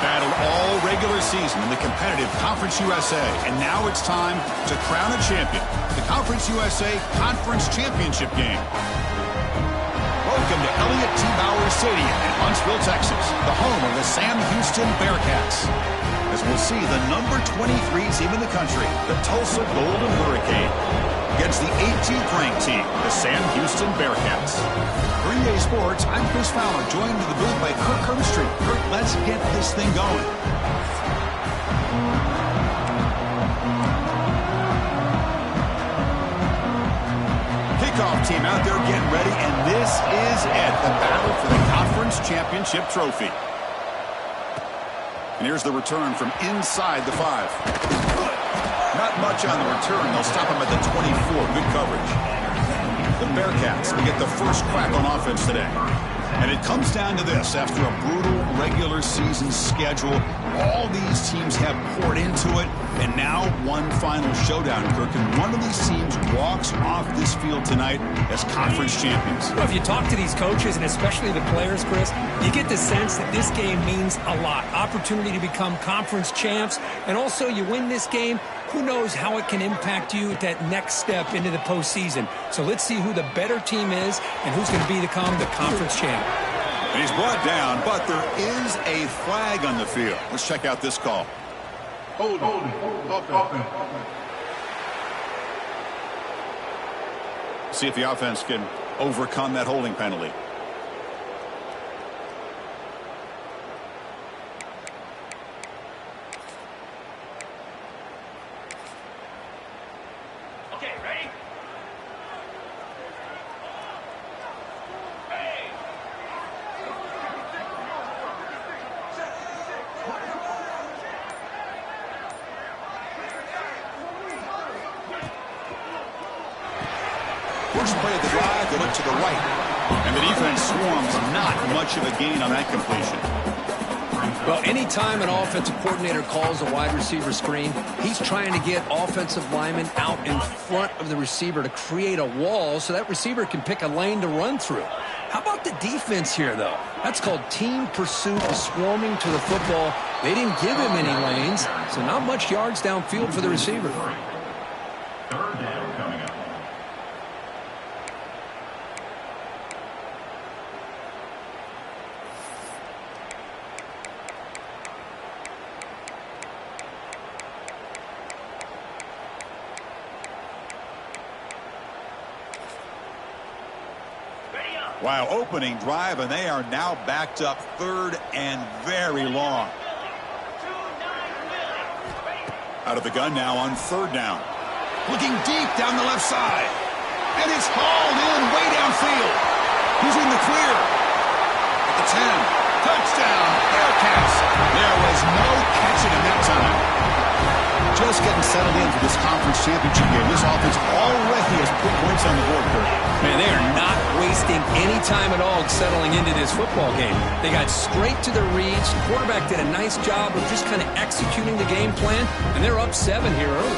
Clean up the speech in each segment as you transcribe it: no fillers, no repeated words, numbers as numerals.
Battled all regular season in the competitive Conference USA, and now it's time to crown a champion. The Conference USA Conference Championship game. Welcome to Elliott T. Bowers Stadium in Huntsville, Texas, the home of the Sam Houston Bearcats. As we'll see the number 23 team in the country, the Tulsa Golden Hurricane, against the 18th ranked team, the Sam Houston Bearcats. For EA Sports, I'm Chris Fowler, joined to the booth by Kirk Herbstreit. Kirk, let's get this thing going. Kickoff team out there getting ready, and this is it, the battle for the Conference Championship trophy. And here's the return from inside the 5. Not much on the return. They'll stop him at the 24. Good coverage. The Bearcats will get the first crack on offense today. And it comes down to this. After a brutal regular season schedule, all these teams have poured into it. And now one final showdown, Kirk. And one of these teams walks off this field tonight as conference champions. Well, if you talk to these coaches, and especially the players, Chris, you get the sense that this game means a lot. Opportunity to become conference champs. And also, you win this game, who knows how it can impact you at that next step into the postseason. So let's see who the better team is and who's going to become the conference champ. And he's brought down, but there is a flag on the field. Let's check out this call. Hold offense. See if the offense can overcome that holding penalty. Okay, ready? First play of the drive, they look to the right. And the defense swarms, not much of a gain on that completion. Well, anytime an offensive coordinator calls a wide receiver screen, he's trying to get offensive linemen out in front of the receiver to create a wall so that receiver can pick a lane to run through. How about the defense here, though? That's called team pursuit, swarming to the football. They didn't give him any lanes, so not much yards downfield for the receiver. Third down coming up. Wow, opening drive, and they are now backed up third and very long. Out of the gun now on third down. Looking deep down the left side. And it's hauled in way downfield. He's in the clear. At the 10. Touchdown, Bearcats. There was no catching him that time. Just getting settled in for this conference championship game. This offense already has put points on the board, Kirk. Man, they are not wasting any time at all settling into this football game. They got straight to the reads. The quarterback did a nice job of just kind of executing the game plan, and they're up 7 here early.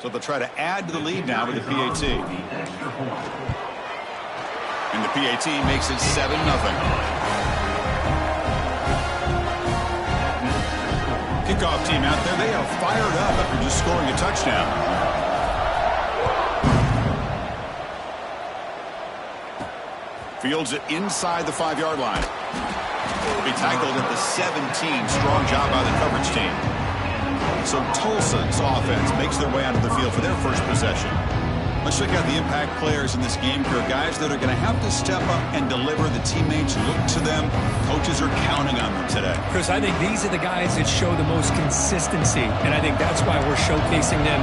So they'll try to add to the lead now with the PAT. And the PAT makes it 7-0. Kickoff team out there, they are fired up after just scoring a touchdown. Fields it inside the 5-yard line. Be tackled at the 17. Strong job by the coverage team. So Tulsa's offense makes their way onto the field for their first possession. Let's check out the impact players in this game, Kirk. Guys that are going to have to step up and deliver. The teammates look to them. Coaches are counting on them today. Chris, I think these are the guys that show the most consistency, and I think that's why we're showcasing them.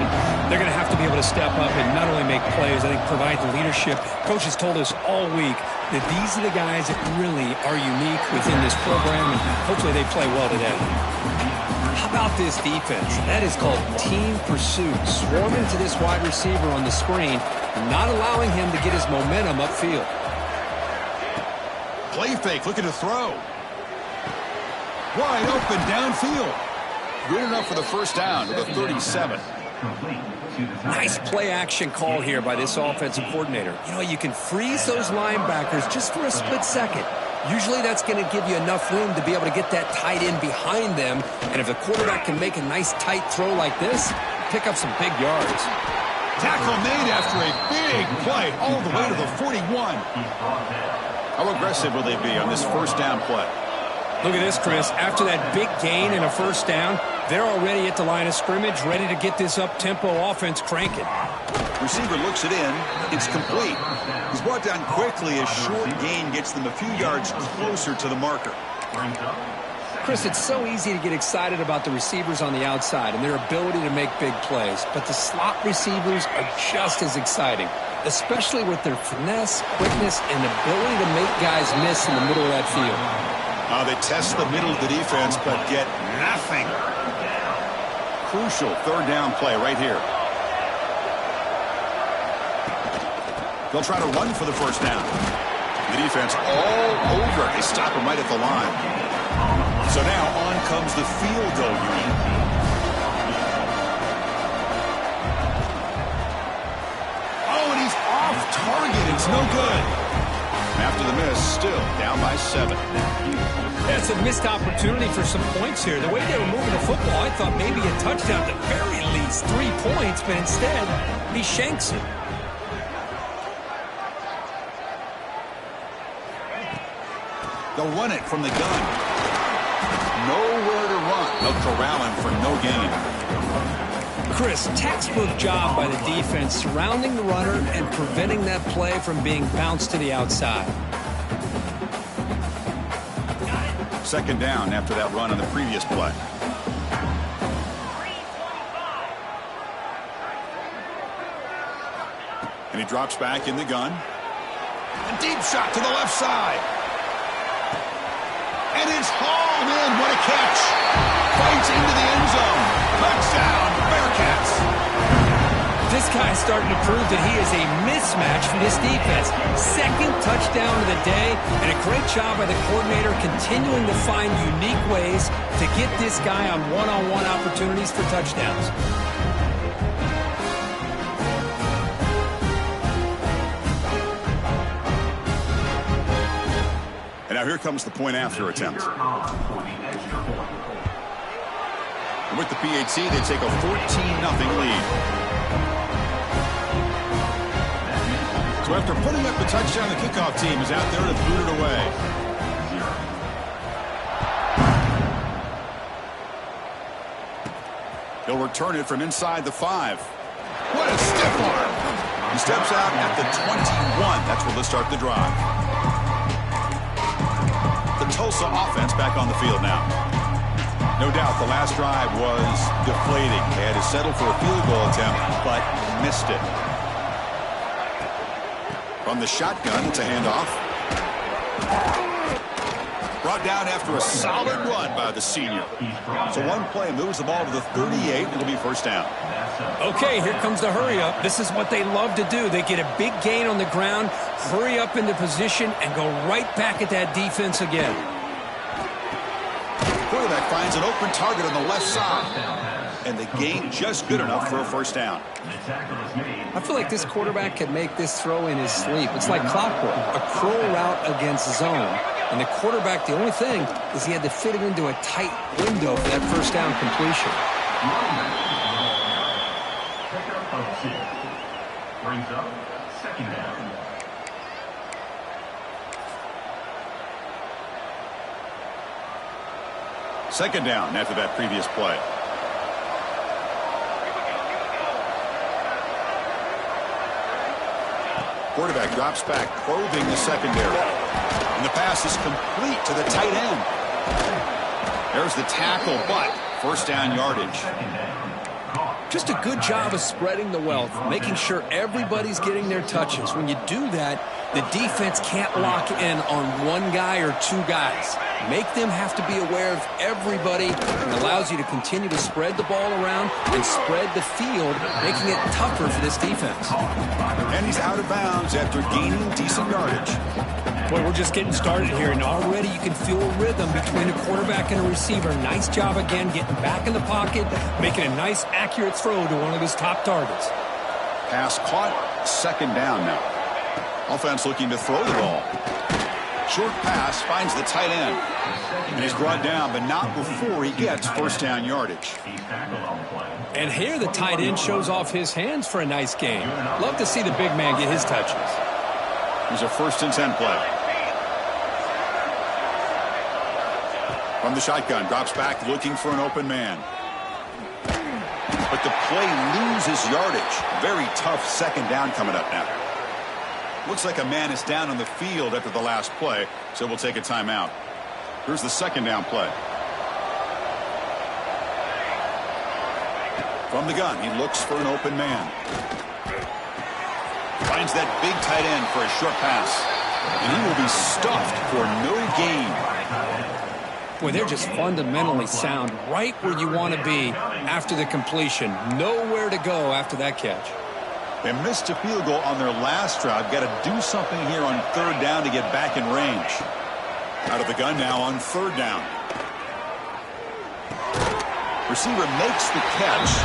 They're going to have to be able to step up and not only make plays, I think provide the leadership. Coaches told us all week that these are the guys that really are unique within this program, and hopefully they play well today. How about this defense? That is called team pursuit. Swarming to this wide receiver on the screen, not allowing him to get his momentum upfield. Play fake, looking to throw. Wide open downfield. Good enough for the first down to the 37. complete to the tight Nice end. play action call here by this offensive coordinator. You know, you can freeze those linebackers just for a split second. Usually that's going to give you enough room to be able to get that tight end behind them. And if the quarterback can make a nice tight throw like this, pick up some big yards. Tackle made after a big play all the way to the 41. He's brought down. How aggressive will they be on this first down play? Look at this, Chris. After that big gain and a first down, they're already at the line of scrimmage, ready to get this up-tempo offense cranking. Receiver looks it in. It's complete. He's brought down quickly. A short gain gets them a few yards closer to the marker. Brings up. Chris, it's so easy to get excited about the receivers on the outside and their ability to make big plays, but the slot receivers are just as exciting, especially with their finesse, quickness, and ability to make guys miss in the middle of that field. They test the middle of the defense, but get nothing. Crucial third down play right here. They'll try to run for the first down. The defense all over. They stop him right at the line. So now on comes the field goal unit. Oh, and he's off target. It's no good. After the miss, still down by 7. That's a missed opportunity for some points here. The way they were moving the football, I thought maybe a touchdown, at the very least 3 points, but instead, he shanks it. They'll run it from the gun. Nowhere to run. They'll corral him for no gain. Chris, textbook job by the defense surrounding the runner and preventing that play from being bounced to the outside. Second down after that run on the previous play. And he drops back in the gun. A deep shot to the left side. And it's hauled in. What a catch. Fights into the end zone. Touchdown, Bearcats. This guy's starting to prove that he is a mismatch for this defense. Second touchdown of the day, and a great job by the coordinator continuing to find unique ways to get this guy on one-on-one opportunities for touchdowns. And now here comes the point after attempt. And with the PAT, they take a 14-0 lead. So after putting up the touchdown, the kickoff team is out there to boot it away. He'll return it from inside the 5. What a stiff arm. He steps out at the 21. That's where they'll start the drive. The Tulsa offense back on the field now. No doubt the last drive was deflating. They had to settle for a field goal attempt, but missed it. From the shotgun, it's a handoff. Brought down after a solid run by the senior. So one play moves the ball to the 38. It'll be first down. Okay, here comes the hurry up. This is what they love to do. They get a big gain on the ground, hurry up into position, and go right back at that defense again. Quarterback finds an open target on the left side. And the gain just good enough for a first down. I feel like this quarterback could make this throw in his sleep. It's like clockwork, a curl route against zone. And the quarterback, the only thing is he had to fit it into a tight window for that first down completion. Pickup of 6. Brings up second down. Second down after that previous play. Quarterback drops back, probing the secondary. And the pass is complete to the tight end. There's the tackle, but first down yardage. Just a good job of spreading the wealth, making sure everybody's getting their touches. When you do that, the defense can't lock in on one guy or two guys. Make them have to be aware of everybody, and allows you to continue to spread the ball around and spread the field, making it tougher for this defense. And he's out of bounds after gaining decent yardage. Boy, we're just getting started here, and already you can feel a rhythm between a quarterback and a receiver. Nice job again getting back in the pocket, making a nice, accurate throw to one of his top targets. Pass caught, second down now. Offense looking to throw the ball. Short pass finds the tight end. And he's brought down, but not before he gets first down yardage. And here the tight end shows off his hands for a nice game. Love to see the big man get his touches. Here's a 1st and 10 play. From the shotgun, drops back looking for an open man. But the play loses yardage. Very tough second down coming up now. Looks like a man is down on the field after the last play, so we'll take a timeout. Here's the second down play. From the gun, he looks for an open man. Finds that big tight end for a short pass. And he will be stuffed for no gain. Boy, they're just fundamentally sound right where you want to be after the completion. Nowhere to go after that catch. They missed a field goal on their last drive. Got to do something here on 3rd down to get back in range. Out of the gun now on 3rd down. Receiver makes the catch.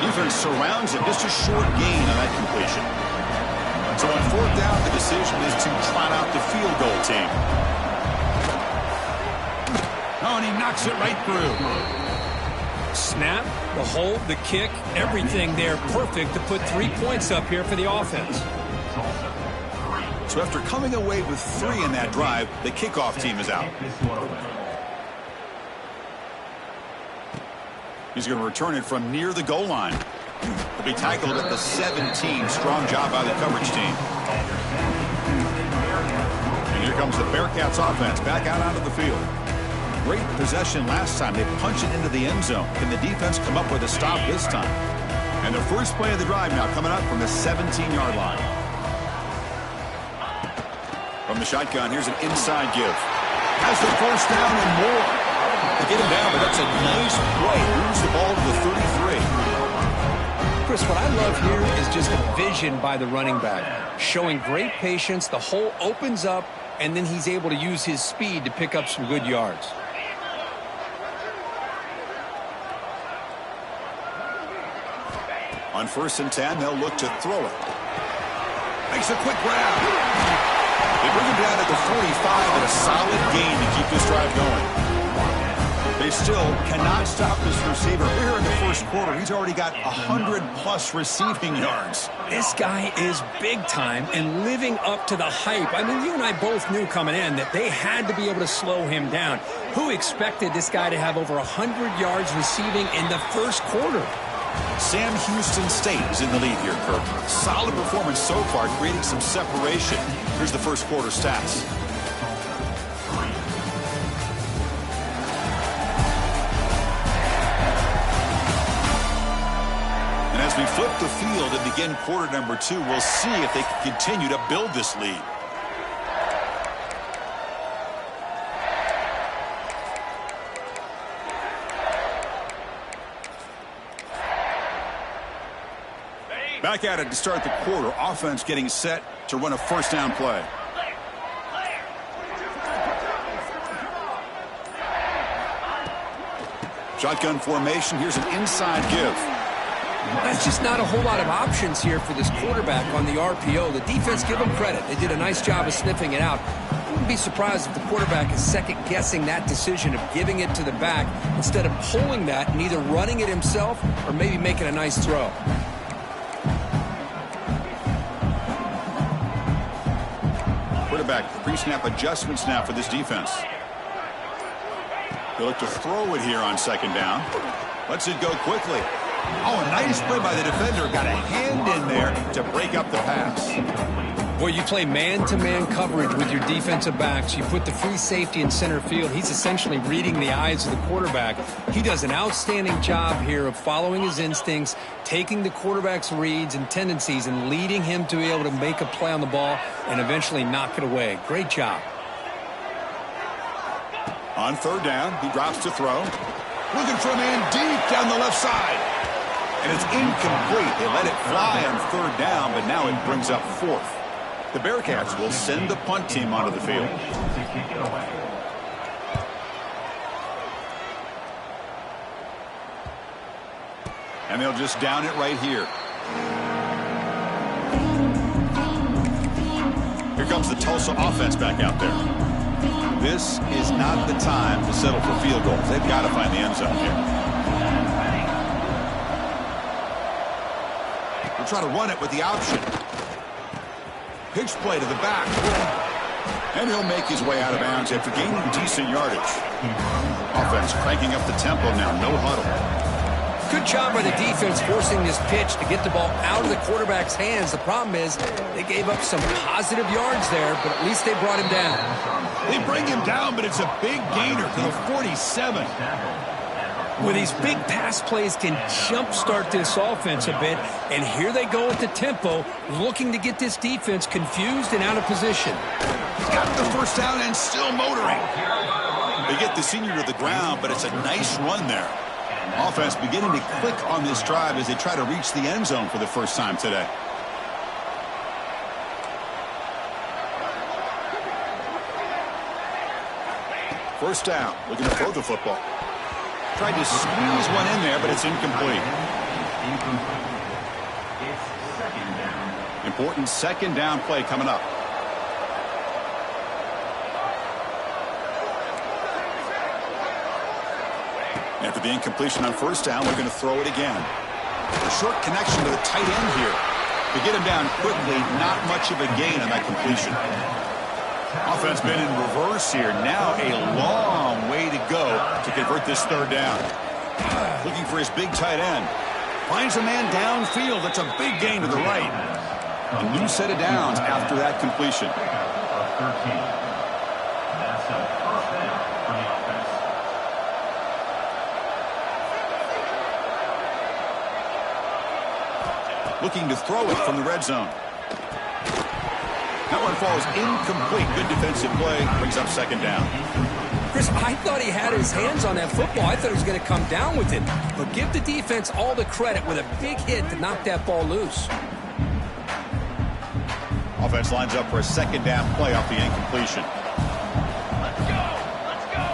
Defense surrounds him. Just a short gain on that completion. So on 4th down, the decision is to trot out the field goal team. Oh, and he knocks it right through. Snap, the hold, the kick, everything there perfect to put 3 points up here for the offense. So after coming away with 3 in that drive, the kickoff team is out. He's going to return it from near the goal line. He'll be tackled at the 17. Strong job by the coverage team. And here comes the Bearcats offense back out onto the field. Great possession last time. They punch it into the end zone. Can the defense come up with a stop this time? And the first play of the drive now coming up from the 17-yard line. From the shotgun, here's an inside give. Has the first down and more. They get him down, but that's a nice play. Moves the ball to the 33. Chris, what I love here is just a vision by the running back. Showing great patience. The hole opens up, and then he's able to use his speed to pick up some good yards. On 1st and 10, they'll look to throw it. Makes a quick grab. They bring him down at the 45 and a solid gain to keep this drive going. They still cannot stop this receiver. Here in the first quarter, he's already got 100-plus receiving yards. This guy is big time and living up to the hype. I mean, you and I both knew coming in that they had to be able to slow him down. Who expected this guy to have over 100 yards receiving in the first quarter? Sam Houston State is in the lead here, Kirk. Solid performance so far, creating some separation. Here's the first quarter stats. And as we flip the field and begin quarter number 2, we'll see if they can continue to build this lead. Back at it to start the quarter. Offense getting set to run a first down play. Shotgun formation. Here's an inside give. That's just not a whole lot of options here for this quarterback on the RPO. The defense, give them credit. They did a nice job of sniffing it out. I wouldn't be surprised if the quarterback is second-guessing that decision of giving it to the back instead of pulling that and either running it himself or maybe making a nice throw. Quarterback pre-snap adjustments now for this defense. They look to throw it here on second down. Lets it go quickly. Oh, a nice play by the defender. Got a hand in there to break up the pass. Boy, you play man-to-man coverage with your defensive backs. You put the free safety in center field. He's essentially reading the eyes of the quarterback. He does an outstanding job here of following his instincts, taking the quarterback's reads and tendencies, and leading him to be able to make a play on the ball and eventually knock it away. Great job. On third down, he drops to throw. Looking for a man deep down the left side. And it's incomplete. They let it fly on third down, but now it brings up fourth. The Bearcats will send the punt team onto the field. To kick it away. And they'll just down it right here. Here comes the Tulsa offense back out there. This is not the time to settle for field goals. They've got to find the end zone here. We'll try to run it with the option. Pitch play to the back. And he'll make his way out of bounds after gaining decent yardage. Offense cranking up the tempo now. No huddle. Good job by the defense forcing this pitch to get the ball out of the quarterback's hands. The problem is they gave up some positive yards there, but at least they brought him down. They bring him down, but it's a big gainer to the 47. Well, these big pass plays can jumpstart this offense a bit, and here they go at the tempo, looking to get this defense confused and out of position. He's got the first down and still motoring. They get the senior to the ground, but it's a nice run there. Offense beginning to click on this drive as they try to reach the end zone for the first time today. First down, looking to throw the football. Tried to squeeze one in there, but it's incomplete. It's second down. Important second down play coming up. After the incompletion on first down, we're going to throw it again. A short connection to the tight end here. To get him down quickly, not much of a gain on that completion. Offense been in reverse here. Now a long way to go to convert this third down. Looking for his big tight end. Finds a man downfield. That's a big gain to the right. A new set of downs after that completion. Of 13. That's a first down for the offense. Looking to throw it from the red zone. That one falls incomplete. Good defensive play. Brings up second down. Chris, I thought he had his hands on that football. I thought he was going to come down with it. But give the defense all the credit with a big hit to knock that ball loose. Offense lines up for a second down play off the incompletion. Let's go. Let's go.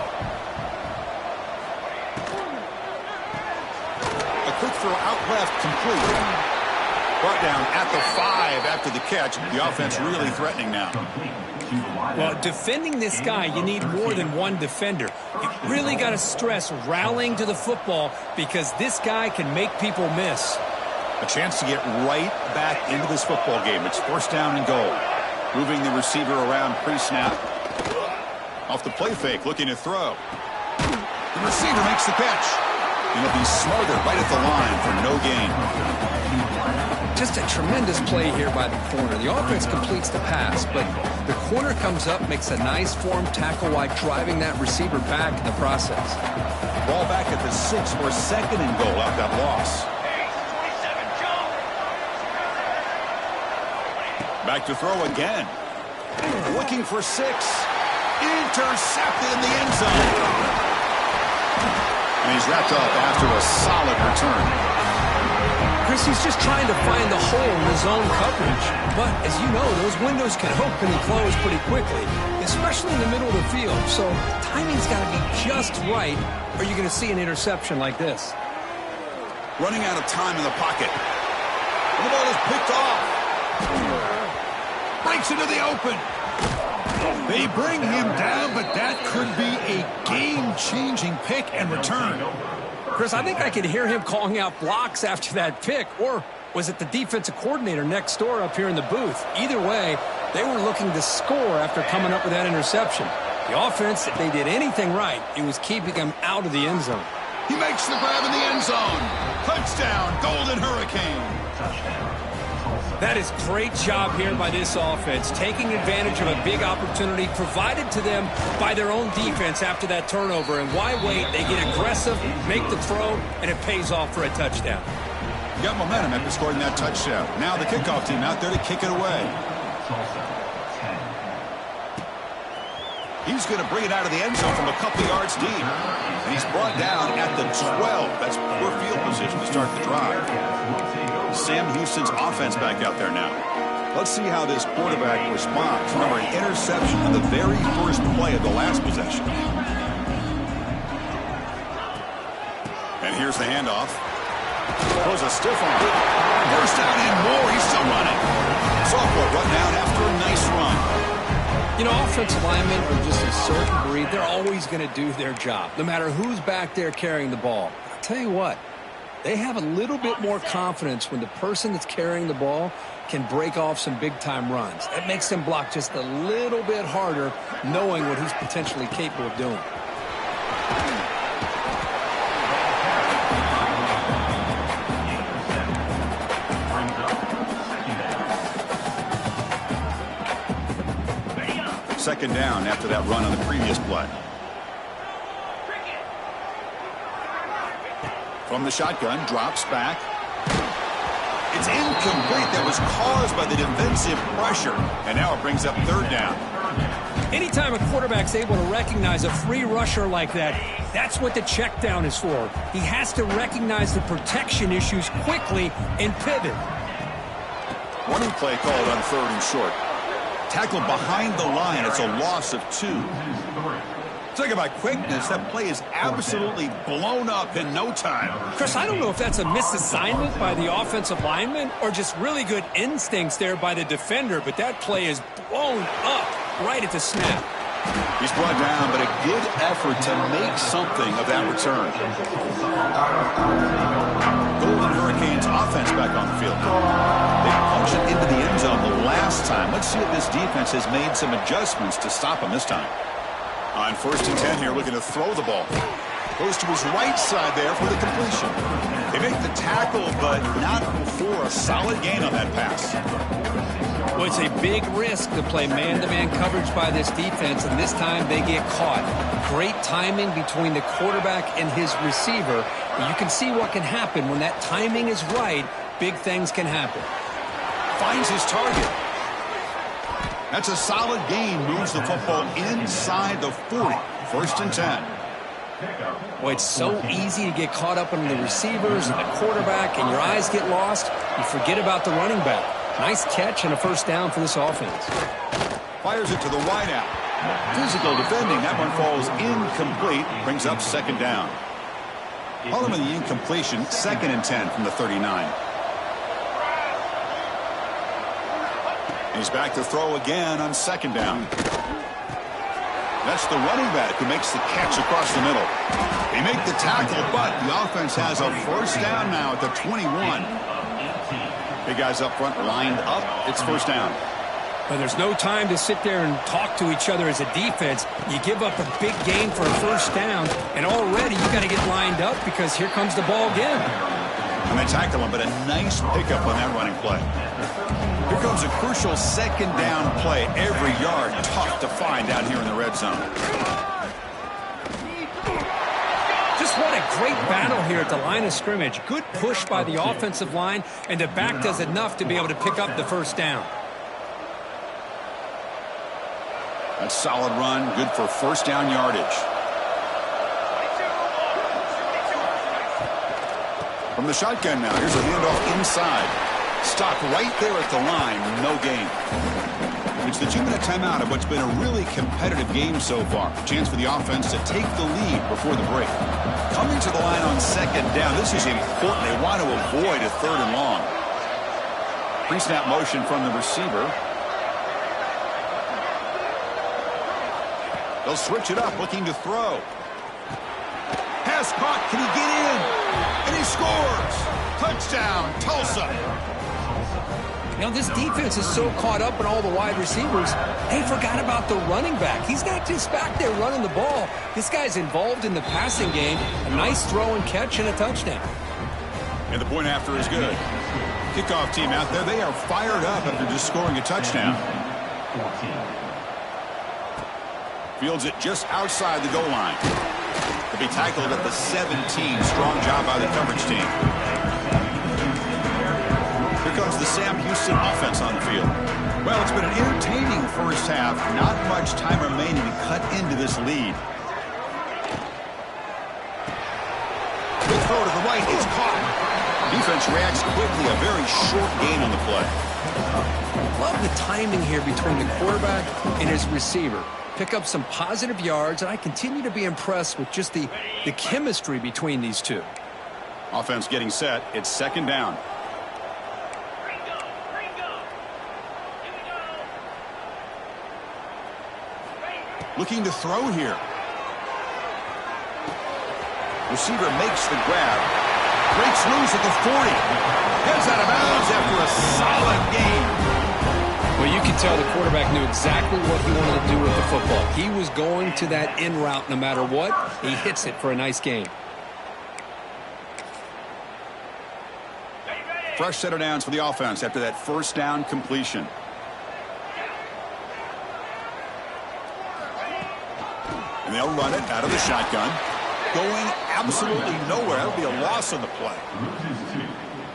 A quick throw out left, complete. Brought down at the 5 after the catch. The offense really threatening now. Well, defending this guy, you need more than one defender. You really got to stress rallying to the football because this guy can make people miss. A chance to get right back into this football game. It's first down and goal. Moving the receiver around pre-snap. Off the play fake, looking to throw. The receiver makes the catch. And he'll be smothered right at the line for no gain. Just a tremendous play here by the corner. The offense completes the pass, but the corner comes up, makes a nice form tackle while driving that receiver back in the process. Ball back at the 6 for second and goal out that loss. Back to throw again. Looking for 6. Intercepted in the end zone. And he's wrapped up after a solid return. Chris, he's just trying to find the hole in his own coverage. But, as you know, those windows can open and close pretty quickly, especially in the middle of the field. So, timing's got to be just right, or you're going to see an interception like this. Running out of time in the pocket. The ball is picked off. Breaks into the open. They bring him down, but that could be a game-changing pick and return. Chris, I think I could hear him calling out blocks after that pick, or was it the defensive coordinator next door up here in the booth? Either way, they were looking to score after coming up with that interception. The offense, if they did anything right, it was keeping them out of the end zone. He makes the grab in the end zone. Touchdown, Golden Hurricane. That is great job here by this offense, taking advantage of a big opportunity provided to them by their own defense after that turnover. And why wait? They get aggressive, make the throw, and it pays off for a touchdown. You got momentum after scoring that touchdown. Now the kickoff team out there to kick it away. He's going to bring it out of the end zone from a couple yards deep. And he's brought down at the 12. That's poor field position to start the drive. Sam Houston's offense back out there now. Let's see how this quarterback responds. Remember, an interception on the very first play of the last possession. And here's the handoff. Throws a stiff arm. First down and more. He's still running. Sophomore run down after a nice run. You know, offensive linemen are just a certain breed. They're always going to do their job, no matter who's back there carrying the ball. I'll tell you what, they have a little bit more confidence when the person that's carrying the ball can break off some big-time runs. That makes them block just a little bit harder, knowing what he's potentially capable of doing. Second down after that run on the previous play. From the shotgun, drops back. It's incomplete. That was caused by the defensive pressure. And now it brings up third down. Anytime a quarterback's able to recognize a free rusher like that, that's what the check down is for. He has to recognize the protection issues quickly and pivot. Running play called on third and short. Tackled behind the line. It's a loss of 2. Talk about quickness. That play is absolutely blown up in no time. Chris, I don't know if that's a misassignment by the offensive lineman or just really good instincts there by the defender, but that play is blown up right at the snap. He's brought down, but a good effort to make something of that return. Golden Hurricanes offense back on the field. They punched it into the end zone the last time. Let's see if this defense has made some adjustments to stop him this time. On 1st and 10 here, looking to throw the ball. Goes to his right side there for the completion. They make the tackle, but not before a solid gain on that pass. Well, it's a big risk to play man-to-man coverage by this defense, and this time they get caught. Great timing between the quarterback and his receiver. You can see what can happen when that timing is right. Big things can happen. Finds his target. That's a solid gain. Moves the football inside the 40. 1st and 10. Well, it's so easy to get caught up in the receivers and the quarterback, and your eyes get lost. You forget about the running back. Nice catch and a 1st down for this offense. Fires it to the wideout. Physical defending. That one falls incomplete. Brings up 2nd down. Following the incompletion, 2nd and 10 from the 39. He's back to throw again on 2nd down. That's the running back who makes the catch across the middle. They make the tackle, but the offense has a 1st down now at the 21. Big guys up front lined up. It's 1st down. But there's no time to sit there and talk to each other as a defense. You give up a big gain for a 1st down, and already you got to get lined up because here comes the ball again. And they tackle him, but a nice pickup on that running play. Here comes a crucial 2nd down play. Every yard tough to find down here in the red zone. Just what a great battle here at the line of scrimmage. Good push by the offensive line, and the back does enough to be able to pick up the 1st down. That's solid run, good for 1st down yardage. From the shotgun now, here's a handoff inside. Stopped right there at the line, no gain. It's the 2-minute timeout of what's been a really competitive game so far. Chance for the offense to take the lead before the break. Coming to the line on 2nd down, this is important. They want to avoid a 3rd and long. Pre-snap motion from the receiver. They'll switch it up, looking to throw. Pass caught, can he get in? And he scores! Touchdown, Tulsa! You know, this defense is so caught up in all the wide receivers, they forgot about the running back. He's not just back there running the ball. This guy's involved in the passing game. A nice throw and catch and a touchdown. And the point after is good. Kickoff team out there, they are fired up after just scoring a touchdown. Fields it just outside the goal line. To be tackled at the 17. Strong job by the coverage team. Here comes the Sam Houston offense on the field. Well, it's been an entertaining 1st half. Not much time remaining to cut into this lead. Big throw to the right. It's caught. Defense offense reacts quickly. A very short gain on the play. Love the timing here between the quarterback and his receiver. Pick up some positive yards, and I continue to be impressed with just the chemistry between these two. Offense getting set. It's second down. Looking to throw here. Receiver makes the grab. Breaks loose at the 40. Heads out of bounds after a solid gain. Well, you can tell the quarterback knew exactly what he wanted to do with the football. He was going to that in route no matter what. He hits it for a nice gain. Fresh set of downs for the offense after that first down completion. And they'll run it out of the shotgun. Going absolutely nowhere. That'll be a loss on the play.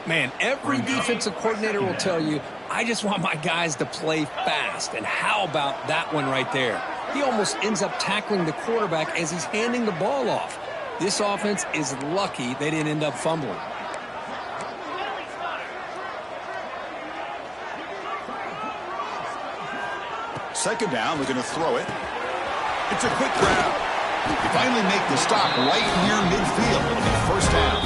Man, every defensive coordinator will tell you, I just want my guys to play fast. And how about that one right there? He almost ends up tackling the quarterback as he's handing the ball off. This offense is lucky they didn't end up fumbling. Second down, looking to throw it. It's a quick grab. They finally make the stop right near midfield. It'll be first down.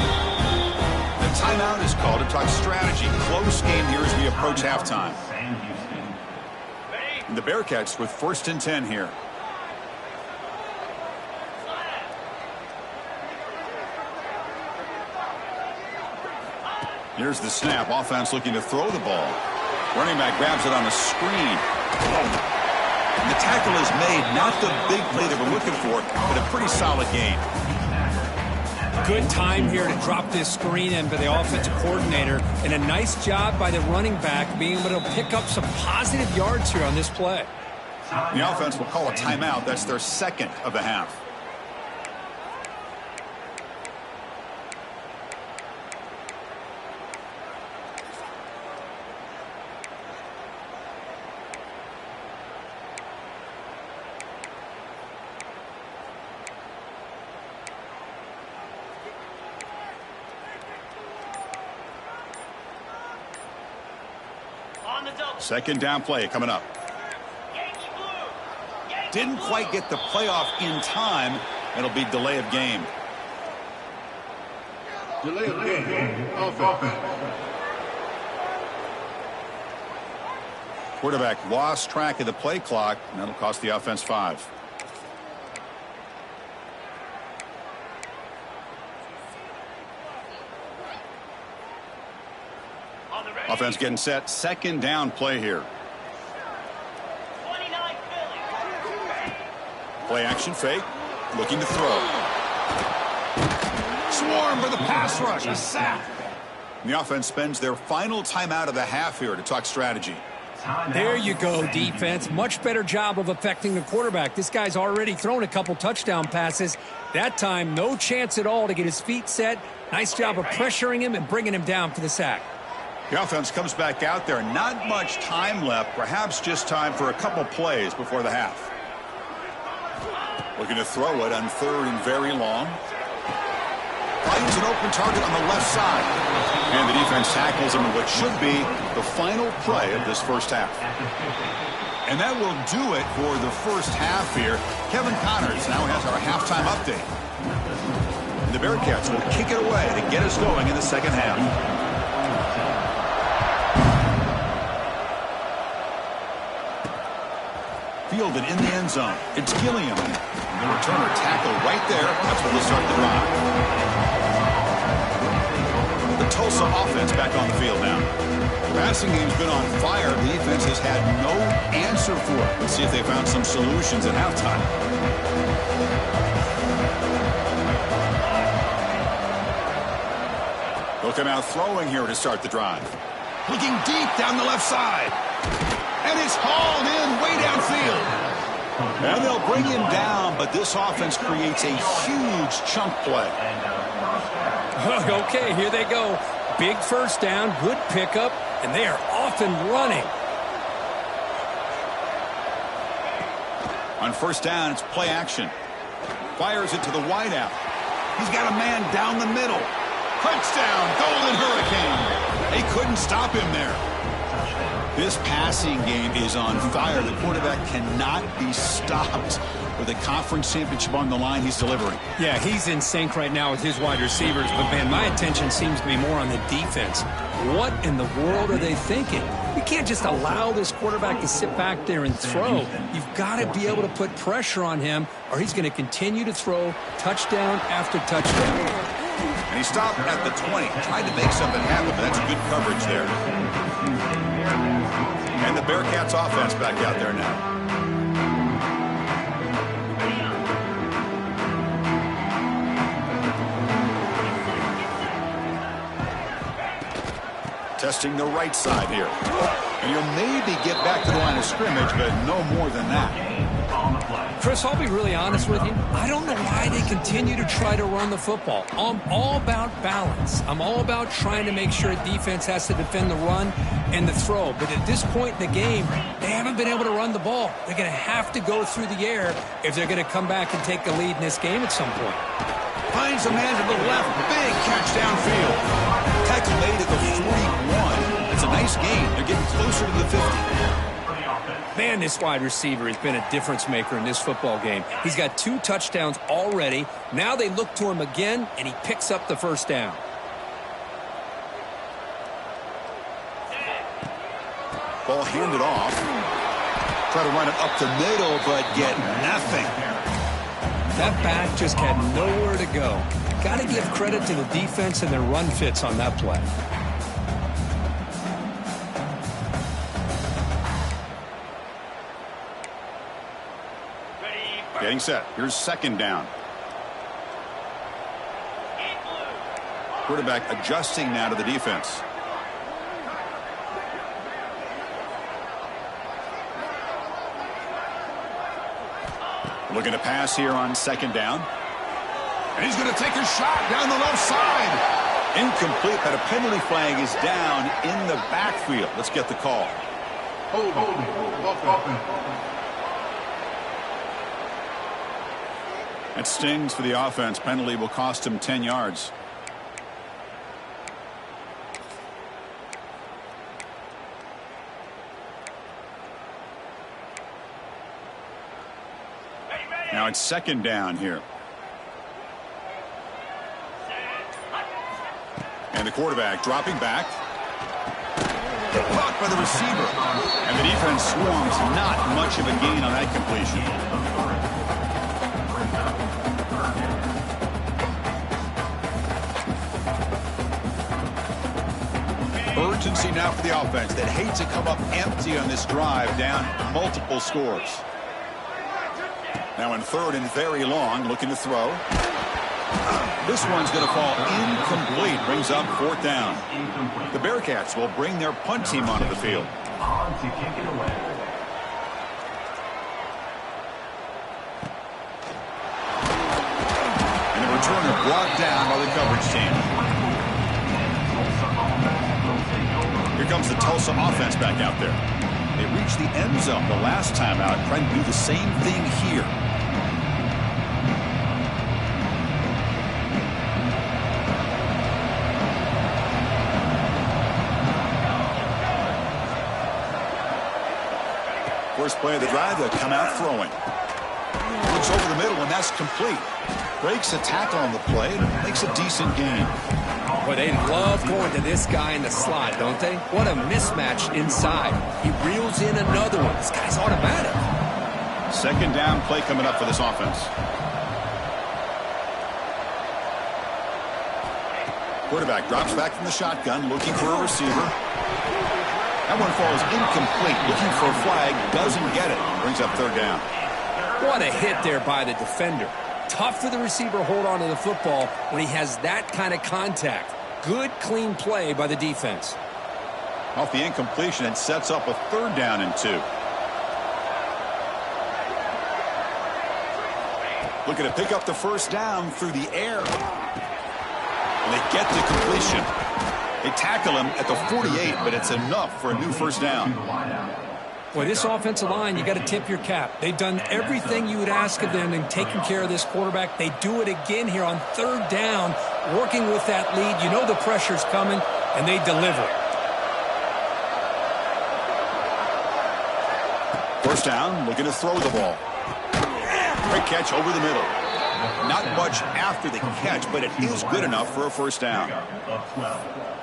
The timeout is called to talk strategy. Close game here as we approach halftime. And the Bearcats with 1st and 10 here. Here's the snap. Offense looking to throw the ball. Running back grabs it on the screen. And the tackle is made. Not the big play that we're looking for, but a pretty solid gain. Good time here to drop this screen in for the offensive coordinator. And a nice job by the running back being able to pick up some positive yards here on this play. The offense will call a timeout. That's their second of the half. Second down play coming up. Didn't quite get the playoff in time. It'll be delay of game. Delay of game. Offense. Quarterback lost track of the play clock, and that'll cost the offense 5. Offense getting set. Second down play here. Play action fake. Looking to throw. Swarm for the pass rush. A sack. And the offense spends their final timeout of the half here to talk strategy. There you go, defense. Much better job of affecting the quarterback. This guy's already thrown a couple touchdown passes. That time, no chance at all to get his feet set. Nice job of pressuring him and bringing him down for the sack. The offense comes back out there. Not much time left. Perhaps just time for a couple plays before the half. Looking to throw it on 3rd and very long. Finds an open target on the left side. And the defense tackles him in what should be the final play of this first half. And that will do it for the first half here. Kevin Connors now has our halftime update. And the Bearcats will kick it away to get us going in the second half. Fielded in the end zone. It's Gilliam. The returner tackle right there. That's where they'll start the drive. The Tulsa offense back on the field now. The passing game's been on fire. The defense has had no answer for it. Let's see if they found some solutions at halftime. They'll come out throwing here to start the drive. Looking deep down the left side. And it's hauled in way downfield. And they'll bring him down, but this offense creates a huge chunk play. Okay, here they go. Big first down, good pickup, and they are off and running. On first down, it's play action. Fires it to the wideout. He's got a man down the middle. Touchdown, Golden Hurricane. They couldn't stop him there. This passing game is on fire. The quarterback cannot be stopped. With a conference championship on the line, he's delivering. Yeah, he's in sync right now with his wide receivers. But, man, my attention seems to be more on the defense. What in the world are they thinking? You can't just allow this quarterback to sit back there and throw. You've got to be able to put pressure on him, or he's going to continue to throw touchdown after touchdown. And he stopped at the 20, tried to make something happen, but that's good coverage there. And the Bearcats offense back out there now. Testing the right side here. And you'll maybe get back to the line of scrimmage, but no more than that. Chris, I'll be really honest with you. I don't know why they continue to try to run the football. I'm all about balance. I'm all about trying to make sure a defense has to defend the run and the throw. But at this point in the game, they haven't been able to run the ball. They're going to have to go through the air if they're going to come back and take the lead in this game at some point. Finds a man to the left. Big catch downfield. Tackle made at the 41. It's a nice gain. They're getting closer to the 50. Man, this wide receiver has been a difference maker in this football game. He's got 2 touchdowns already. Now they look to him again, and he picks up the first down. Ball handed off. Try to run it up the middle, but get nothing. That back just had nowhere to go. Got to give credit to the defense and their run fits on that play. Getting set. Here's second down. Quarterback adjusting now to the defense. Looking to pass here on second down. And he's going to take a shot down the left side. Incomplete, but a penalty flag is down in the backfield. Let's get the call. That stings for the offense. Penalty will cost him 10 yards. Now it's second down here. And the quarterback dropping back. Caught by the receiver. And the defense swarms. Not much of a gain on that completion. Urgency now for the offense that hates to come up empty on this drive, down multiple scores. Now in third and very long, looking to throw. This one's going to fall incomplete. Brings up fourth down. The Bearcats will bring their punt team onto the field. On to kick it away. And the returner brought down by the coverage team. Here comes the Tulsa offense back out there. They reached the end zone the last time out, trying to do the same thing here. First play of the drive, they'll come out throwing. Looks over the middle, and that's complete. Breaks a tackle on the play, and makes a decent gain. Boy, they love going to this guy in the slot, don't they? What a mismatch inside. He reels in another one. This guy's automatic. Second down play coming up for this offense. Quarterback drops back from the shotgun, looking for a receiver. That one falls incomplete. Looking for a flag, doesn't get it. Brings up third down. What a hit there by the defender. Tough for the receiver to hold on to the football when he has that kind of contact. Good, clean play by the defense. Off the incompletion, it sets up a third down and 2. Looking to pick up the first down through the air. And they get the completion. They tackle him at the 48, but it's enough for a new first down. Boy, this offensive line, you got to tip your cap. They've done everything you would ask of them in taking care of this quarterback. They do it again here on third down. working with that lead. You know the pressure's coming, and they deliver. First down, looking to throw the ball. Great catch over the middle. Not much after the catch, but it is good enough for a first down.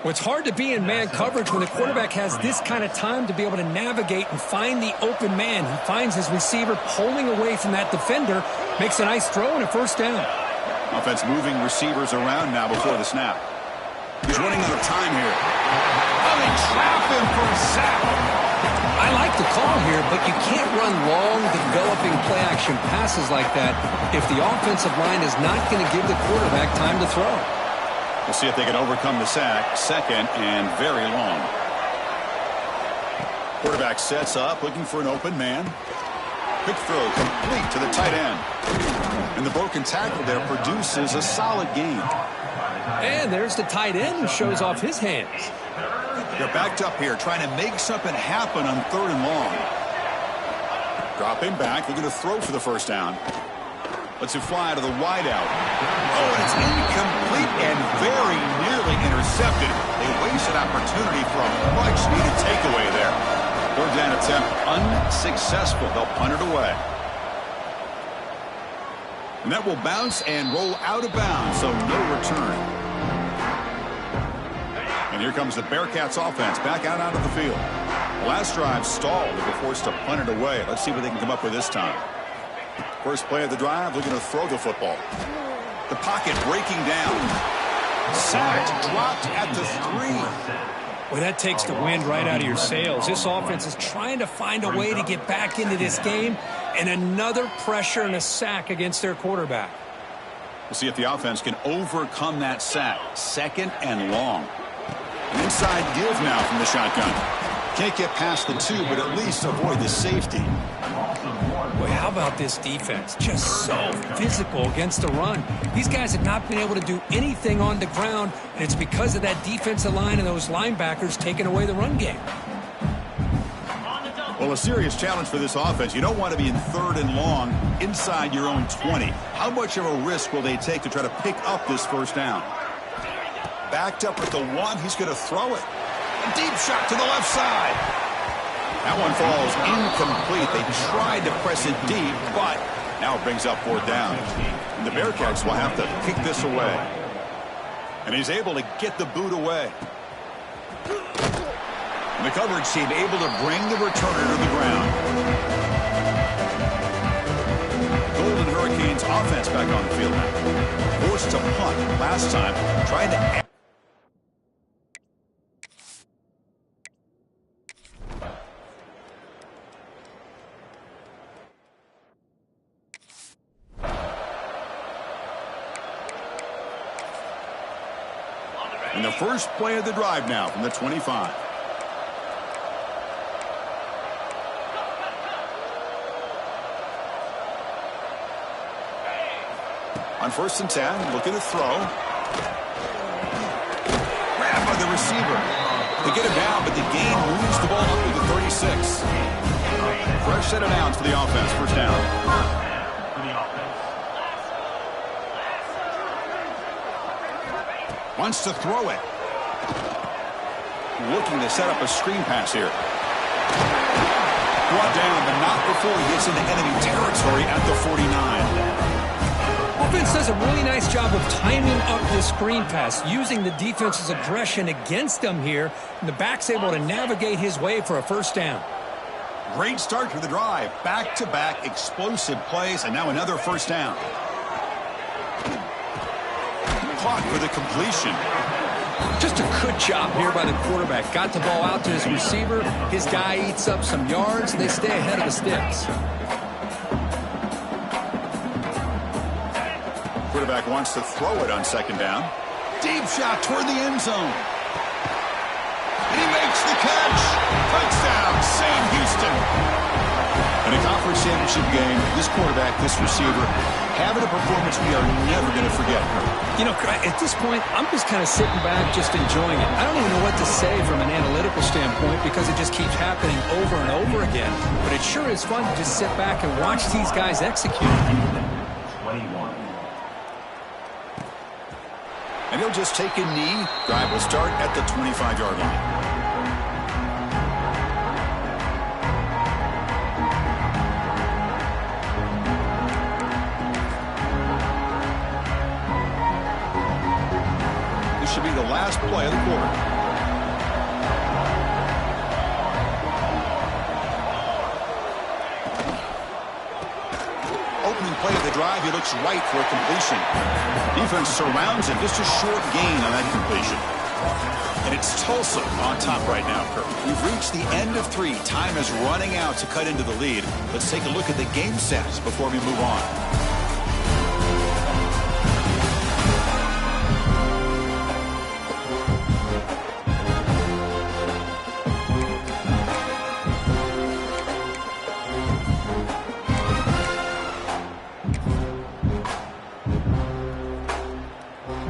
Well, it's hard to be in man coverage when the quarterback has this kind of time to be able to navigate and find the open man. He finds his receiver pulling away from that defender, makes a nice throw and a first down. Offense moving receivers around now before the snap. He's running out of time here. Oh, they trap him for a sack. I like the call here, but you can't run long, developing play-action passes like that if the offensive line is not going to give the quarterback time to throw. We'll see if they can overcome the sack. Second and very long. Quarterback sets up, looking for an open man. Quick throw complete to the tight end. And the broken tackle there produces a solid gain. And there's the tight end who shows off his hands. They're backed up here, trying to make something happen on third and long. Dropping back, looking to throw for the first down. Lets it fly to the wideout. Oh, and it's incomplete and very nearly intercepted. A wasted opportunity for a much-needed takeaway there. Third down attempt unsuccessful. They'll punt it away. And that will bounce and roll out of bounds, so no return. And here comes the Bearcats offense back out onto the field. The last drive stalled. They were forced to punt it away. Let's see what they can come up with this time. First play of the drive, looking to throw the football. The pocket breaking down. Sacked, dropped at the 3. Well, that takes the wind right out of your sails. This offense is trying to find a way to get back into this game, and another pressure and a sack against their quarterback. We'll see if the offense can overcome that sack. Second and long. An inside give now from the shotgun. Can't get past the 2, but at least avoid the safety. Boy, how about this defense? Just so physical against the run. These guys have not been able to do anything on the ground, and it's because of that defensive line and those linebackers taking away the run game. Well, a serious challenge for this offense. You don't want to be in third and long inside your own 20. How much of a risk will they take to try to pick up this first down? Backed up at the 1, he's going to throw it. A deep shot to the left side. That one falls incomplete. They tried to press it deep, but now it brings up fourth down. And the Bearcats will have to kick this away. And he's able to get the boot away. And the coverage team able to bring the returner to the ground. Golden Hurricanes offense back on the field now. Forced to punt last time, trying to and the first play of the drive now from the 25. On 1st and 10, looking to throw. Grab by the receiver. They get it down, but the gain moves the ball up to the 36. Fresh set of downs for the offense. First down. Wants to throw it. Looking to set up a screen pass here. Brought down, but not before he gets into enemy territory at the 49. Offense does a really nice job of timing up this screen pass, using the defense's aggression against them here, and the back's able to navigate his way for a first down. Great start to the drive. Back-to-back explosive plays, and now another first down. Caught for the completion. Just a good job here by the quarterback. Got the ball out to his receiver. His guy eats up some yards, and they stay ahead of the sticks. Quarterback wants to throw it on second down. Deep shot toward the end zone. And he makes the catch. Touchdown, Sam Houston. In a conference championship game, this quarterback, this receiver, having a performance we are never going to forget. You know, at this point, I'm just kind of sitting back, just enjoying it. I don't even know what to say from an analytical standpoint because it just keeps happening over and over again. But it sure is fun to just sit back and watch these guys execute. 21. And he'll just take a knee. Drive will start at the 25-yard line. This should be the last play of the quarter. Opening play of the drive, he looks right for a completion. Defense surrounds him, just a short gain on that completion. And it's Tulsa on top right now, Kirk. We've reached the end of 3. Time is running out to cut into the lead. Let's take a look at the game stats before we move on.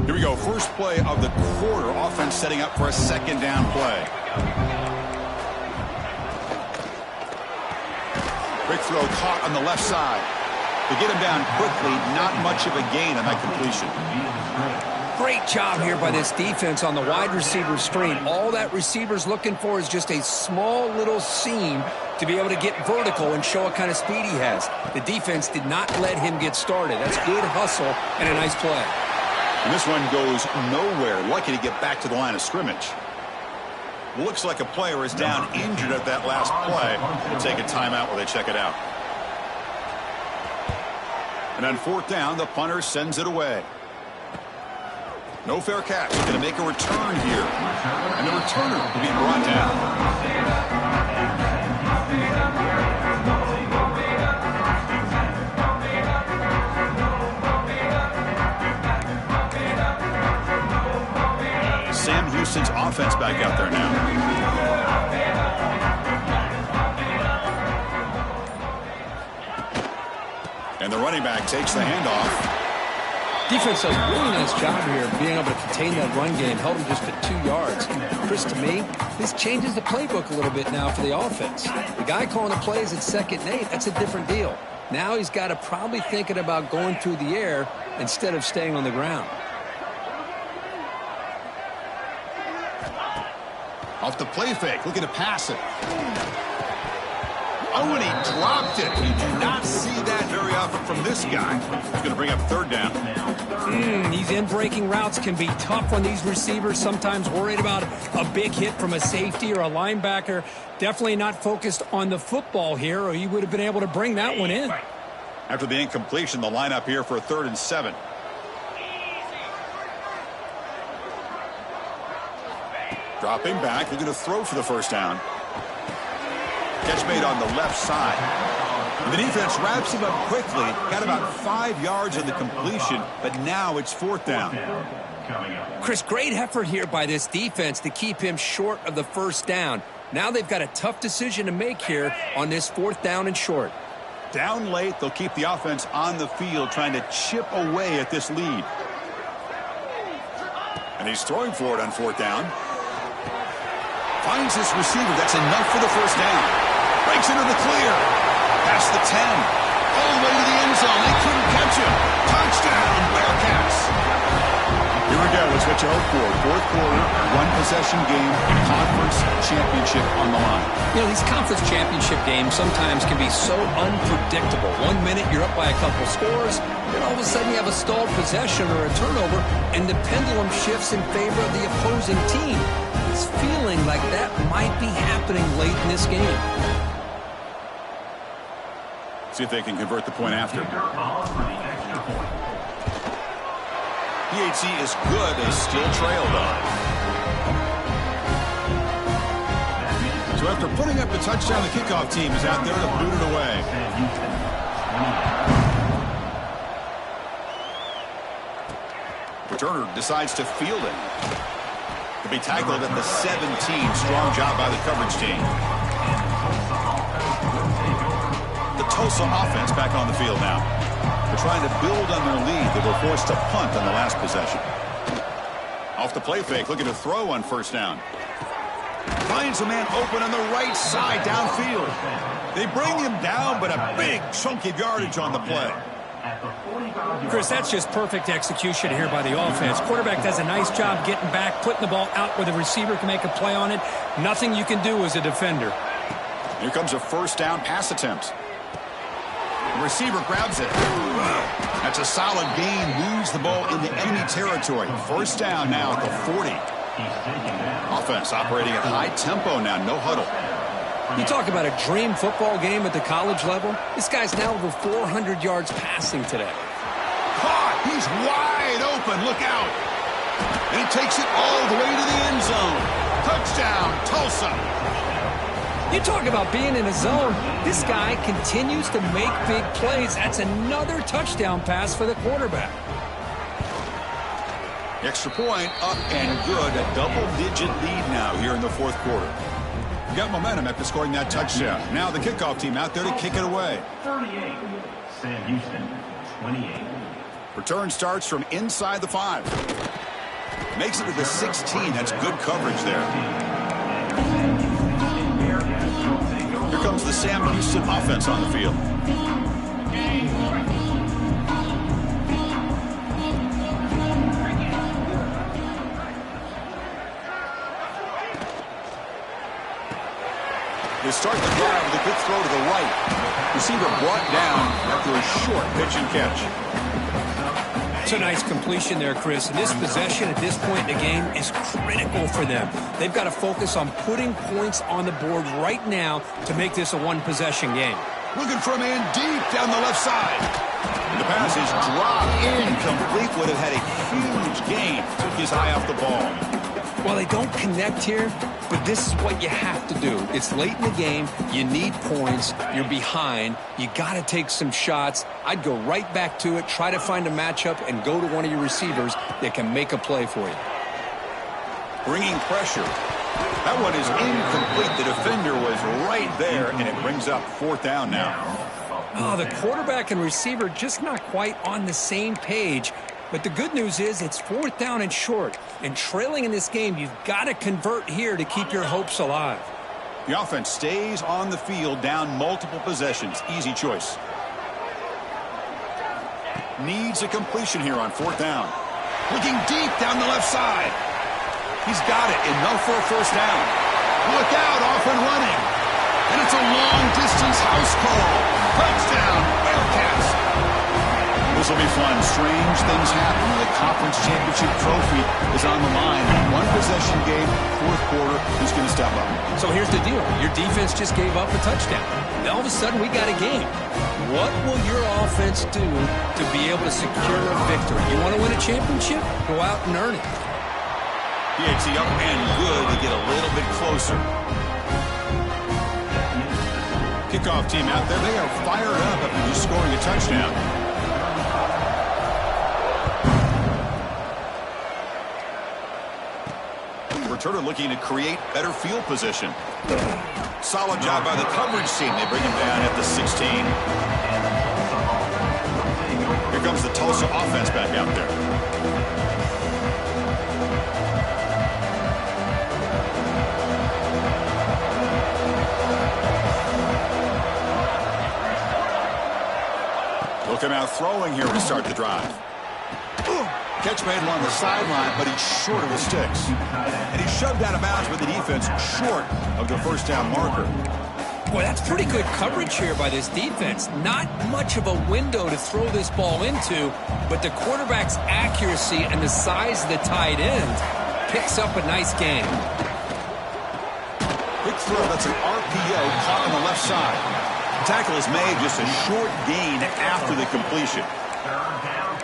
Here we go, first play of the quarter. Offense setting up for a second down play. Quick throw caught on the left side. To get him down quickly, not much of a gain on that completion. Great job here by this defense on the wide receiver screen. All that receiver's looking for is just a small little seam to be able to get vertical and show what kind of speed he has. The defense did not let him get started. That's good hustle and a nice play. And this one goes nowhere. Lucky to get back to the line of scrimmage. Looks like a player is down injured at that last play. We'll take a timeout while they check it out. And on fourth down, the punter sends it away. No fair catch. Going to make a return here. And the returner will be brought down. Sam Houston's offense back out there now. And the running back takes the handoff. Defense does a really nice job here of being able to contain that run game. Held him just at 2 yards. Chris, to me, this changes the playbook a little bit now for the offense. The guy calling the plays at 2nd and 8, that's a different deal. Now he's got to probably thinking about going through the air instead of staying on the ground. Off the play fake, looking to pass it. Oh, and he dropped it. You do not see that very often from this guy. He's going to bring up third down. These in-breaking routes can be tough on these receivers, sometimes worried about a big hit from a safety or a linebacker. Definitely not focused on the football here, or he would have been able to bring that one in. After the incompletion, the lineup here for a 3rd and 7. Dropping back, looking to throw for the first down. Catch made on the left side. And the defense wraps him up quickly. Got about 5 yards on the completion, but now it's 4th down. Chris, great effort here by this defense to keep him short of the first down. Now they've got a tough decision to make here on this 4th down and short. Down late, they'll keep the offense on the field, trying to chip away at this lead. And he's throwing for it on 4th down. Finds this receiver. That's enough for the first down. Breaks into the clear. Past the 10. All the way to the end zone. They couldn't catch him. Touchdown, Bearcats. Here we go. It's what you hope for. 4th quarter, 1-possession game, conference championship on the line. You know, these conference championship games sometimes can be so unpredictable. 1 minute you're up by a couple scores, then all of a sudden you have a stalled possession or a turnover, and the pendulum shifts in favor of the opposing team. It's feeling like that might be happening late in this game. See if they can convert the point after. PHC is good. They still trail, though. So after putting up the touchdown, the kickoff team is out there to boot it away. Returner decides to field it. To be tackled at the 17. Strong job by the coverage team. The Tulsa offense back on the field now. They're trying to build on their lead. They were forced to punt on the last possession. Off the play fake, looking to throw on first down. Finds a man open on the right side downfield. They bring him down, but a big chunk of yardage on the play. at the 45-yard Chris, that's just perfect execution here by the offense. Quarterback does a nice job getting back, putting the ball out where the receiver can make a play on it. Nothing you can do as a defender. Here comes a first down pass attempt. The receiver grabs it. That's a solid gain. Moves the ball into enemy territory. First down now at the 40. Offense operating at high tempo now. No huddle. You talk about a dream football game at the college level. This guy's now over 400 yards passing today. Caught. He's wide open. Look out. And he takes it all the way to the end zone. Touchdown, Tulsa. You talk about being in a zone. This guy continues to make big plays. That's another touchdown pass for the quarterback. Extra point up and good. A double-digit lead now here in the fourth quarter. Got momentum after scoring that touchdown. Now the kickoff team out there to kick it away. 38. Sam Houston, 28. Return starts from inside the 5. Makes it to the 16. That's good coverage there. Here comes the Sam Houston offense on the field. They start the drive with a good throw to the right. Receiver brought down after a short pitch and catch. It's a nice completion there, Chris. And this possession at this point in the game is critical for them. They've got to focus on putting points on the board right now to make this a one-possession game. Looking for a man deep down the left side. The pass is dropped incomplete. Would have had a huge gain. Took his eye off the ball. Well, they don't connect here, but this is what you have to do. It's late in the game. You need points. You're behind. You got to take some shots. I'd go right back to it, try to find a matchup, and go to one of your receivers that can make a play for you. Bringing pressure. That one is incomplete. The defender was right there, and it brings up fourth down now. Oh, the quarterback and receiver just not quite on the same page. But the good news is it's fourth down and short. And trailing in this game, you've got to convert here to keep your hopes alive. The offense stays on the field, down multiple possessions. Easy choice. Needs a completion here on fourth down. Looking deep down the left side. He's got it, enough for a first down. Look out, off and running. And it's a long-distance house call. Touchdown, Bearcats. This will be fun. Strange things happen. The conference championship trophy is on the line. One possession game, fourth quarter. Who's going to step up? So here's the deal. Your defense just gave up a touchdown. Now all of a sudden we got a game. What will your offense do to be able to secure a victory? You want to win a championship? Go out and earn it. PXE up and good to get a little bit closer. Kickoff team out there. They are fired up after just scoring a touchdown. Returner looking to create better field position. Solid job by the coverage team. They bring him down at the 16. Here comes the Tulsa offense back out there. They'll come out throwing here to start the drive. Catch made along the sideline, but he's short of the sticks. And he's shoved out of bounds with the defense short of the first down marker. Boy, that's pretty good coverage here by this defense. Not much of a window to throw this ball into, but the quarterback's accuracy and the size of the tight end picks up a nice gain. Quick throw, that's an RPO caught on the left side. The tackle is made, just a short gain after the completion.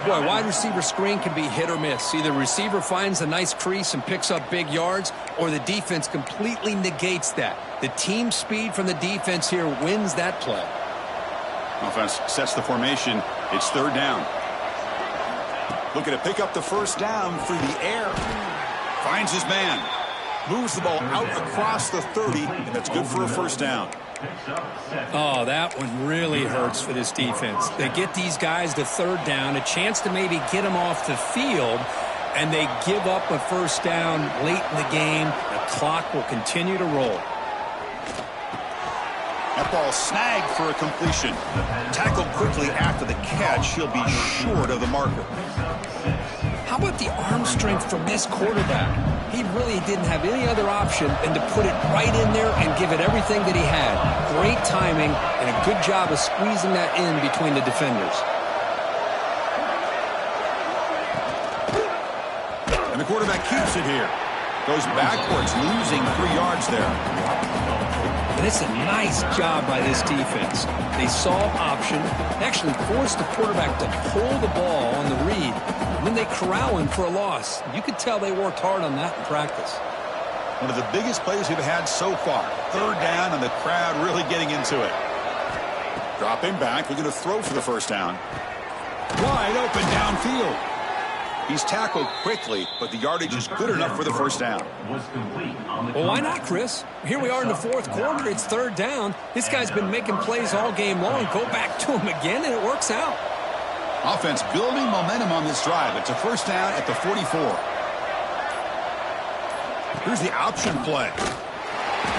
Boy, wide receiver screen can be hit or miss. Either receiver finds a nice crease and picks up big yards, or the defense completely negates that. The team speed from the defense here wins that play. Offense sets the formation. It's third down. Looking to pick up the first down through the air. Finds his man. Moves the ball out across the 30, and that's good for a first down. Oh, that one really hurts for this defense. They get these guys to third down, a chance to maybe get them off the field, and they give up a first down late in the game. The clock will continue to roll. That ball ball snagged for a completion. Tackled quickly after the catch. He'll be short of the marker. How about the arm strength from this quarterback? He really didn't have any other option than to put it right in there and give it everything that he had. Great timing and a good job of squeezing that in between the defenders. And the quarterback keeps it here. Goes backwards, losing 3 yards there. And it's a nice job by this defense. They saw option, actually forced the quarterback to pull the ball on the read, and then they corral him for a loss. You could tell they worked hard on that in practice. One of the biggest plays we've had so far. 3rd down, and the crowd really getting into it. Dropping back, looking to throw for the first down. Wide open downfield. He's tackled quickly, but the yardage is good enough for the first down. Well, why not, Chris? Here we are in the 4th quarter. It's 3rd down. This guy's been making plays all game long. Go back to him again, and it works out. Offense building momentum on this drive. It's a first down at the 44. Here's the option play.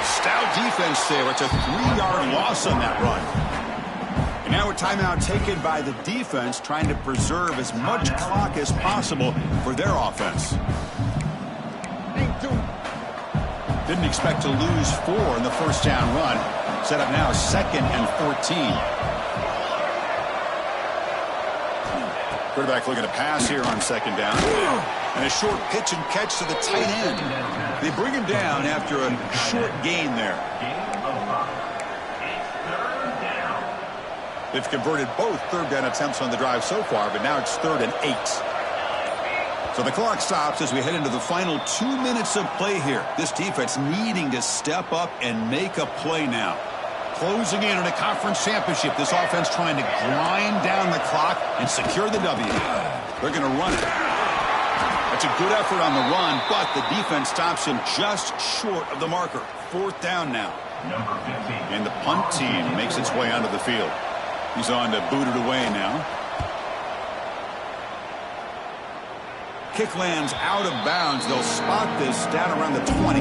Stout defense there. It's a 3-yard loss on that run. And now a timeout taken by the defense, trying to preserve as much clock as possible for their offense. Didn't expect to lose 4 in the first down run. Set up now 2nd and 14. Quarterback looking to pass here on 2nd down. And a short pitch and catch to the tight end. They bring him down after a short gain there. They've converted both 3rd down attempts on the drive so far, but now it's 3rd and 8. So the clock stops as we head into the final 2 minutes of play here. This defense needing to step up and make a play now. Closing in on a conference championship, this offense trying to grind down the clock and secure the W. They're going to run it. That's a good effort on the run, but the defense stops him just short of the marker. 4th down now. And the punt team makes its way onto the field. He's on to boot it away now. Kick lands out of bounds. They'll spot this down around the 20.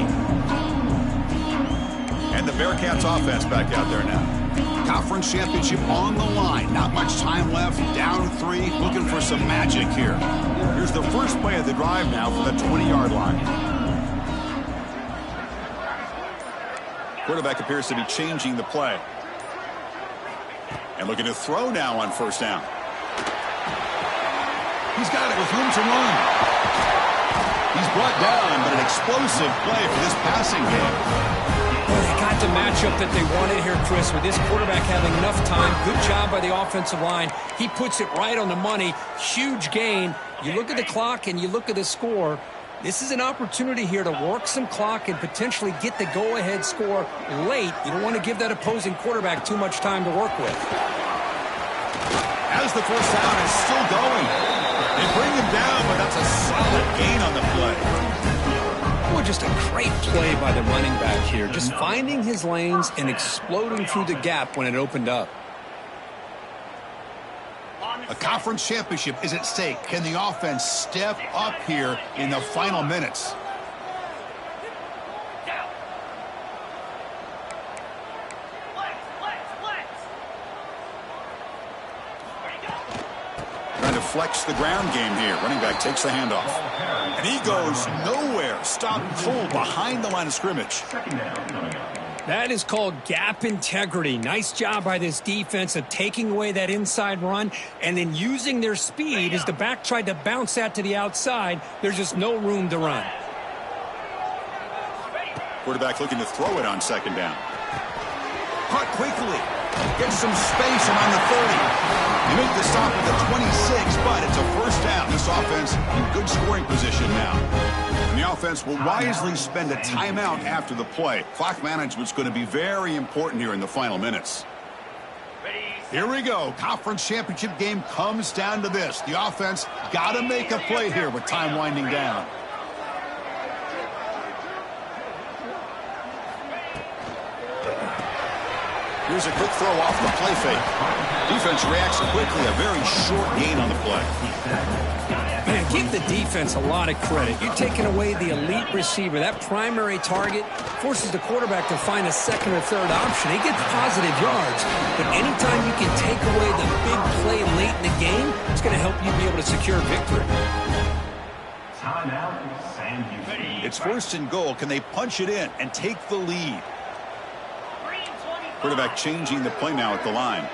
And the Bearcats offense back out there now. Conference championship on the line. Not much time left. Down 3. Looking for some magic here. Here's the first play of the drive now for the 20-yard line. Quarterback appears to be changing the play. And looking to throw now on 1st down. He's got it with room to run. He's brought down, but an explosive play for this passing game. Well, they got the matchup that they wanted here, Chris, with this quarterback having enough time. Good job by the offensive line. He puts it right on the money. Huge gain. You look at the clock and you look at the score. This is an opportunity here to work some clock and potentially get the go-ahead score late. You don't want to give that opposing quarterback too much time to work with. As the first down is still going. They bring him down, but that's a solid gain on the play. Well, just a great play by the running back here. Just finding his lanes and exploding through the gap when it opened up. A conference championship is at stake. Can the offense step up here in the final minutes? Trying to flex the ground game here. Running back takes the handoff. And he goes nowhere. Stop cold behind the line of scrimmage. That is called gap integrity. Nice job by this defense of taking away that inside run and then using their speed as the back tried to bounce that to the outside. There's just no room to run. Quarterback looking to throw it on 2nd down. Caught quickly. Gets some space around the 30. They make the stop at the 26, but it's a first down. This offense in good scoring position now. And the offense will wisely spend a timeout after the play. Clock management's going to be very important here in the final minutes. Here we go. Conference championship game comes down to this. The offense got to make a play here with time winding down. Here's a quick throw off the play fake. Defense reacts quickly. A very short gain on the play. Man, give the defense a lot of credit. You're taking away the elite receiver. That primary target forces the quarterback to find a second or third option. He gets positive yards, but anytime you can take away the big play late in the game, it's going to help you be able to secure victory. Timeout, Sam Houston. It's first and goal. Can they punch it in and take the lead? Quarterback changing the play now at the line.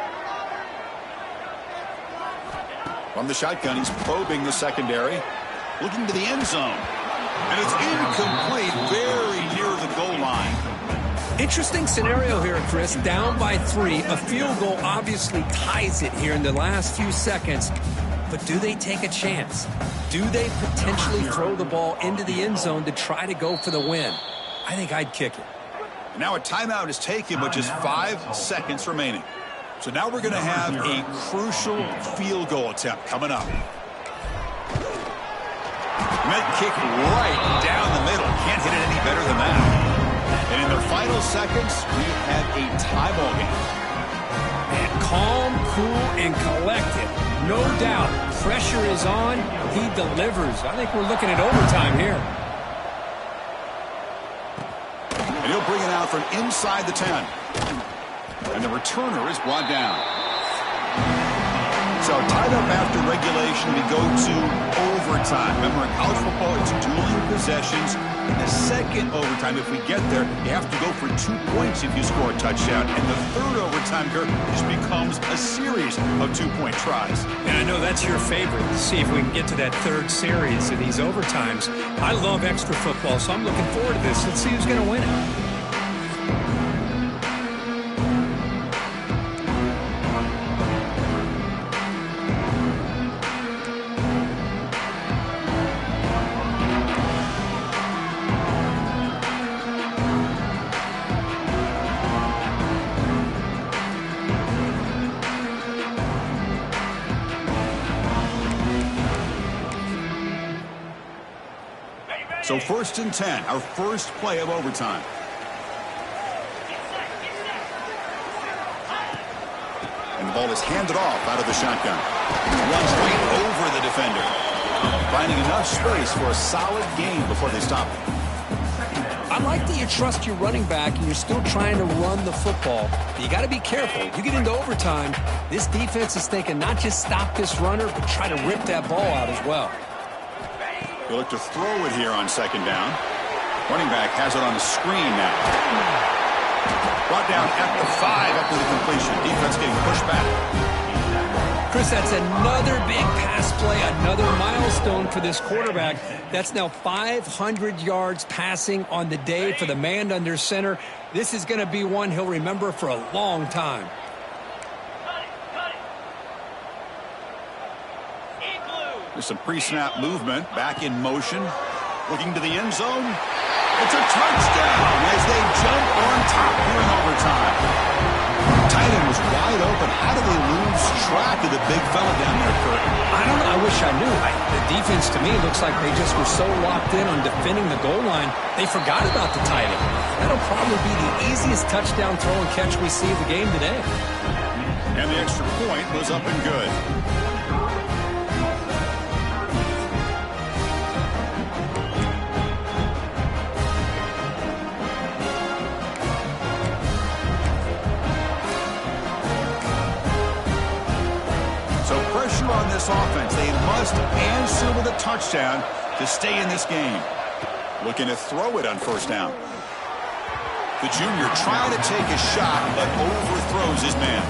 From the shotgun, he's probing the secondary, looking to the end zone. And it's incomplete, very near the goal line. Interesting scenario here, Chris. Down by 3. A field goal obviously ties it here in the last few seconds. But do they take a chance? Do they potentially throw the ball into the end zone to try to go for the win? I think I'd kick it. Now a timeout is taken with just 5 seconds remaining. So now we're going to have a crucial field goal attempt coming up. Meant kick right down the middle. Can't hit it any better than that. And in the final seconds, we have a tie ball game. Man, calm, cool, and collected. No doubt. Pressure is on. He delivers. I think we're looking at overtime here. And he'll bring it out from inside the 10. And the returner is brought down. So tied up after regulation, we go to overtime. Remember, in college football, it's dueling possessions. In the second overtime, if we get there, you have to go for 2 points if you score a touchdown. And the third overtime, Kirk, just becomes a series of 2-point tries. And I know that's your favorite. See if we can get to that third series of these overtimes. I love extra football, so I'm looking forward to this. Let's see who's going to win it. So first and 10, our first play of overtime. And the ball is handed off out of the shotgun. Runs right over the defender. Finding enough space for a solid gain before they stop it. I like that you trust your running back and you're still trying to run the football. But you got to be careful. You get into overtime, this defense is thinking not just stop this runner, but try to rip that ball out as well. He'll look to throw it here on second down. Running back has it on the screen now. Brought down at the 5 after the completion. Defense getting pushed back. Chris, that's another big pass play, another milestone for this quarterback. That's now 500 yards passing on the day for the man under center. This is going to be one he'll remember for a long time. There's some pre-snap movement, back in motion, looking to the end zone. It's a touchdown as they jump on top here in overtime. Tight end was wide open. How do they lose track of the big fella down there, Kurt? I don't know. I wish I knew. The defense, to me, looks like they just were so locked in on defending the goal line, they forgot about the tight end. That'll probably be the easiest touchdown throw and catch we see of the game today. And the extra point was up and good. Pressure on this offense. They must answer with a touchdown to stay in this game. Looking to throw it on first down. The junior trying to take a shot, but overthrows his man.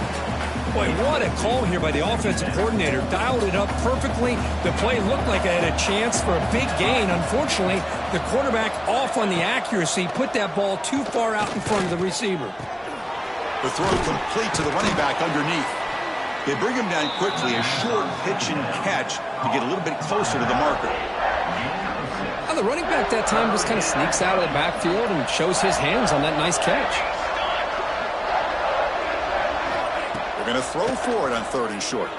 Boy, what a call here by the offensive coordinator. Dialed it up perfectly. The play looked like it had a chance for a big gain. Unfortunately, the quarterback off on the accuracy, put that ball too far out in front of the receiver. The throw complete to the running back underneath. They bring him down quickly, a short pitch and catch to get a little bit closer to the marker. Well, the running back that time just kind of sneaks out of the backfield and shows his hands on that nice catch. They're going to throw for it on third and short.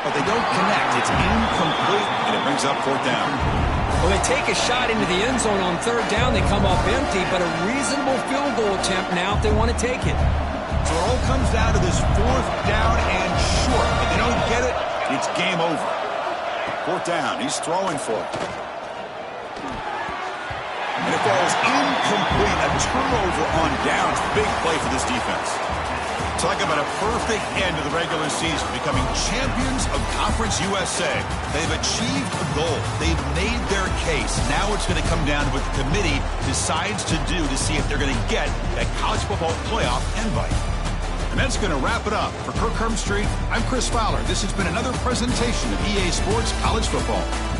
But they don't connect. It's incomplete, and it brings up fourth down. Well, they take a shot into the end zone on third down. They come up empty, but a reasonable field goal attempt now if they want to take it. So it all comes down to this fourth down and short. If they don't get it, it's game over. Fourth down. He's throwing for it. And it falls incomplete. A turnover on downs. Big play for this defense. Talk about a perfect end to the regular season, becoming champions of Conference USA. They've achieved a goal. They've made their case. Now it's going to come down to what the committee decides to do to see if they're going to get that college football playoff invite. And that's going to wrap it up. For Kirk Street, I'm Chris Fowler. This has been another presentation of EA Sports College Football.